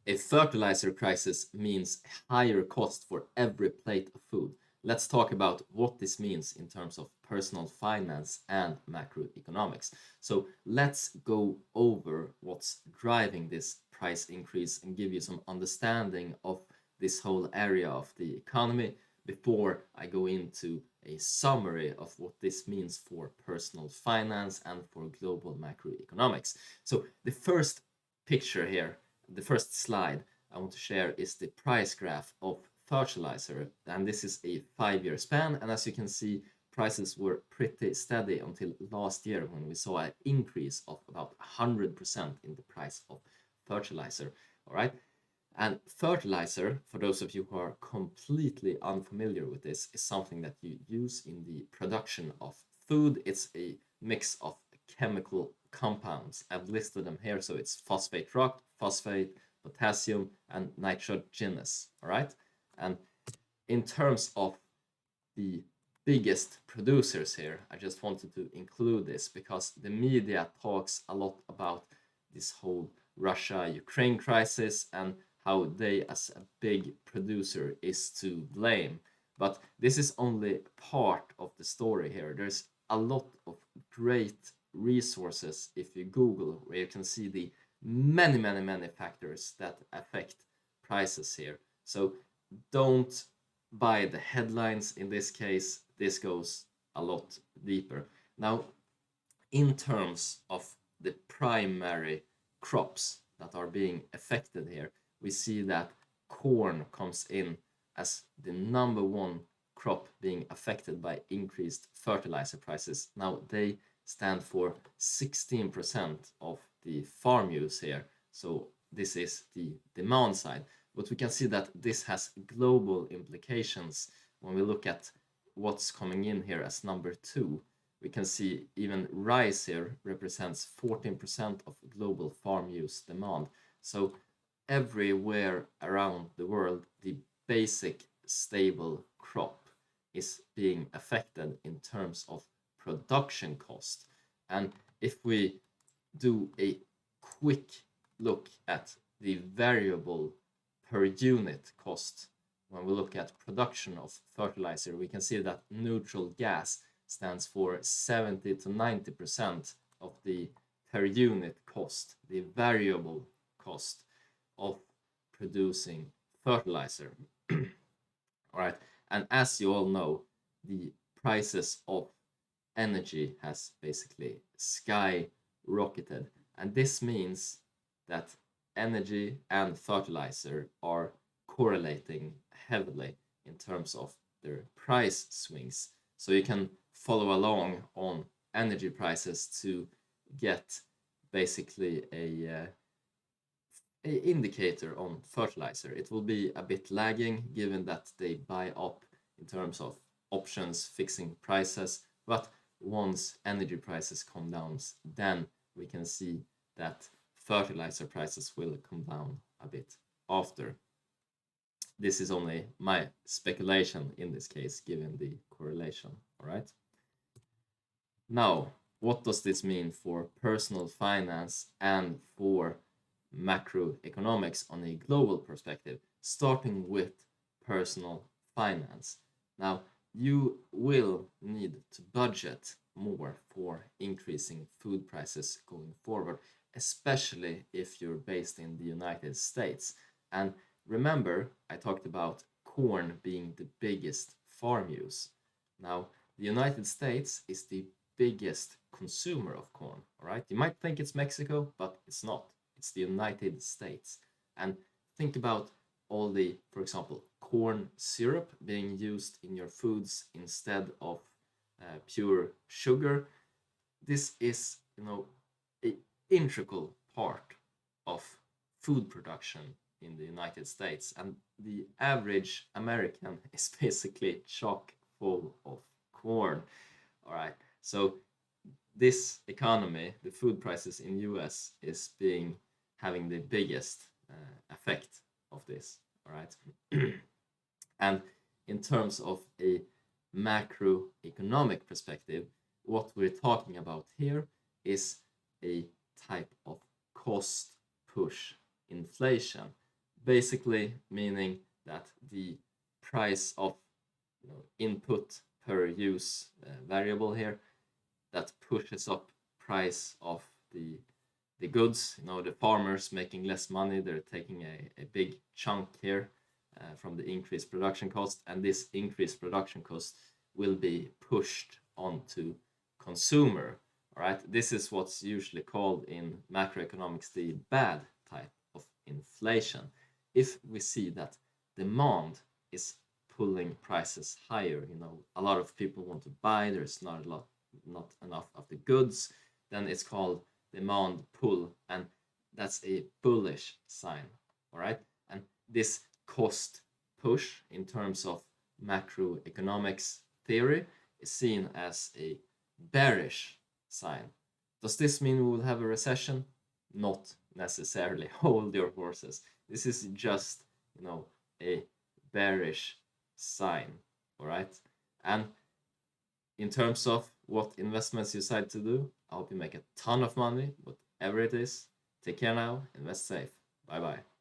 A fertilizer crisis means higher cost for every plate of food. Let's talk about what this means in terms of personal finance and macroeconomics. So let's go over what's driving this price increase and give you some understanding of this whole area of the economy before I go into a summary of what this means for personal finance and for global macroeconomics. So the first picture here, the first slide I want to share is the price graph of fertilizer, and this is a 5-year span, and as you can see, prices were pretty steady until last year when we saw an increase of about 100% in the price of fertilizer. All right, and fertilizer, for those of you who are completely unfamiliar with this, is something that you use in the production of food. It's a mix of chemical compounds. I've listed them here, so it's phosphate rock, phosphate, potassium, and nitrogenous. All right, and in terms of the biggest producers here, I just wanted to include this because the media talks a lot about this whole Russia-Ukraine crisis and how they as a big producer is to blame. But this is only part of the story here. There's a lot of great resources if you Google where you can see the many factors that affect prices here. So don't buy the headlines in this case. This goes a lot deeper. Now, in terms of the primary crops that are being affected here, we see that corn comes in as the number one crop being affected by increased fertilizer prices. Now they stand for 16% of the farm use here. So this is the demand side. But we can see that this has global implications when we look at what's coming in here as number two. We can see even rice here represents 14% of global farm use demand. So everywhere around the world, the basic stable crop is being affected in terms of production cost. And if we do a quick look at the variable per unit cost, when we look at production of fertilizer, we can see that neutral gas stands for 70 to 90% of the per unit cost, the variable cost of producing fertilizer. All right, and as you all know, the prices of energy has basically skyrocketed, and this means that energy and fertilizer are correlating heavily in terms of their price swings. So you can follow along on energy prices to get basically a indicator on fertilizer. It will be a bit lagging given that they buy up in terms of options fixing prices, but once energy prices come down, then we can see that fertilizer prices will come down a bit after. This is only my speculation in this case, given the correlation. All right. Now, what does this mean for personal finance and for macroeconomics on a global perspective, starting with personal finance? Now, you will need to budget more for increasing food prices going forward, especially if you're based in the United States. And remember, I talked about corn being the biggest farm use. Now, the United States is the biggest consumer of corn, all right? You might think it's Mexico, but it's not. It's the United States. And think about all the, for example, corn syrup being used in your foods instead of pure sugar. This is, an integral part of food production in the United States, and the average American is basically chock full of corn. All right, so this economy, the food prices in US, is having the biggest effect of this. All right, and in terms of a macroeconomic perspective, what we're talking about here is a type of cost push inflation. basically meaning that the price of input per use variable here that pushes up price of the goods. The farmers making less money, they're taking a big chunk here from the increased production cost, and this increased production cost will be pushed onto consumer. All right, this is what's usually called in macroeconomics the bad type of inflation. If we see that demand is pulling prices higher, a lot of people want to buy, there's not enough of the goods, then it's called demand pull, and that's a bullish sign. All right, and this cost push in terms of macroeconomics theory is seen as a bearish sign. Does this mean we will have a recession? Not necessarily. Hold your horses. This is just, a bearish sign. All right. And in terms of what investments you decide to do, I hope you make a ton of money, whatever it is. Take care now, invest safe. Bye bye.